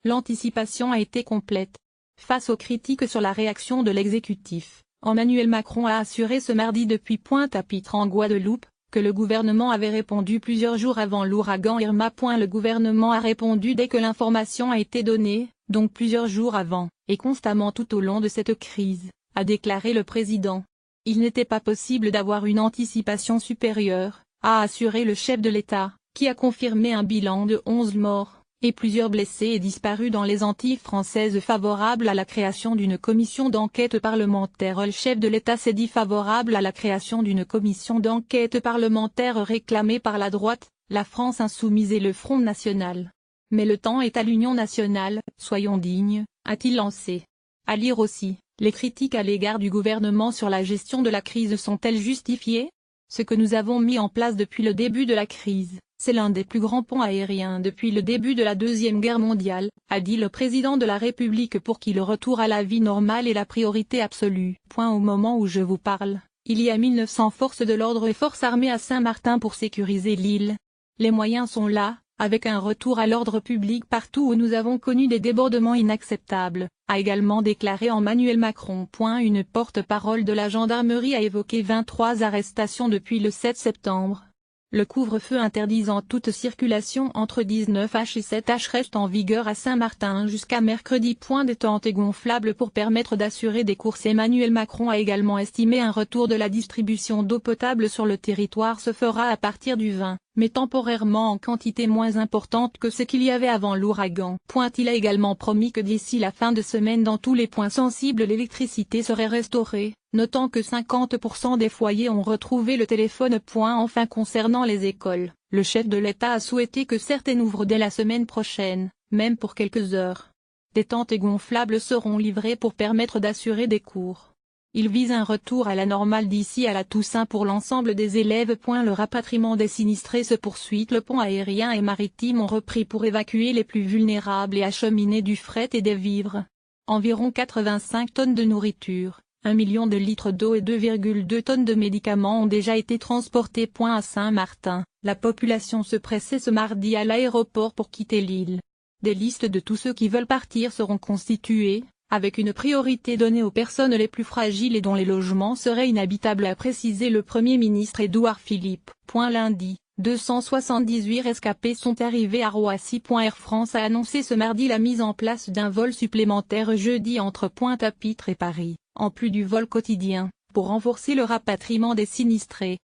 l'anticipation a été complète. Face aux critiques sur la réaction de l'exécutif, Emmanuel Macron a assuré ce mardi depuis Pointe-à-Pitre en Guadeloupe, que le gouvernement avait répondu plusieurs jours avant l'ouragan Irma. Le gouvernement a répondu dès que l'information a été donnée, donc plusieurs jours avant, et constamment tout au long de cette crise, a déclaré le président. Il n'était pas possible d'avoir une anticipation supérieure, a assuré le chef de l'État, qui a confirmé un bilan de 11 morts, et plusieurs blessés et disparus dans les Antilles françaises favorable à la création d'une commission d'enquête parlementaire. Le chef de l'État s'est dit favorable à la création d'une commission d'enquête parlementaire réclamée par la droite, la France insoumise et le Front national. Mais le temps est à l'union nationale, soyons dignes, a-t-il lancé. À lire aussi, les critiques à l'égard du gouvernement sur la gestion de la crise sont-elles justifiées? Ce que nous avons mis en place depuis le début de la crise, c'est l'un des plus grands ponts aériens depuis le début de la Deuxième Guerre mondiale, a dit le président de la République, pour qui le retour à la vie normale est la priorité absolue. Au moment où je vous parle, il y a 1900 forces de l'ordre et forces armées à Saint-Martin pour sécuriser l'île. Les moyens sont là, avec un retour à l'ordre public partout où nous avons connu des débordements inacceptables, a également déclaré Emmanuel Macron. Une porte-parole de la gendarmerie a évoqué 23 arrestations depuis le 7 septembre. Le couvre-feu interdisant toute circulation entre 19h et 7h reste en vigueur à Saint-Martin jusqu'à mercredi. Des tentes gonflables pour permettre d'assurer des courses. Emmanuel Macron a également estimé un retour de la distribution d'eau potable sur le territoire se fera à partir du 20, mais temporairement en quantité moins importante que ce qu'il y avait avant l'ouragan. Il a également promis que d'ici la fin de semaine dans tous les points sensibles l'électricité serait restaurée, notant que 50% des foyers ont retrouvé le téléphone. Enfin, concernant les écoles, le chef de l'État a souhaité que certaines ouvrent dès la semaine prochaine, même pour quelques heures. Des tentes gonflables seront livrées pour permettre d'assurer des cours. Il vise un retour à la normale d'ici à la Toussaint pour l'ensemble des élèves. Le rapatriement des sinistrés se poursuit. Le pont aérien et maritime ont repris pour évacuer les plus vulnérables et acheminer du fret et des vivres. Environ 85 tonnes de nourriture, 1 million de litres d'eau et 2,2 tonnes de médicaments ont déjà été transportés. À Saint-Martin, la population se pressait ce mardi à l'aéroport pour quitter l'île. Des listes de tous ceux qui veulent partir seront constituées, avec une priorité donnée aux personnes les plus fragiles et dont les logements seraient inhabitables, a précisé le Premier ministre Édouard Philippe. Lundi, 278 rescapés sont arrivés à Roissy. Air France a annoncé ce mardi la mise en place d'un vol supplémentaire jeudi entre Pointe-à-Pitre et Paris, en plus du vol quotidien, pour renforcer le rapatriement des sinistrés.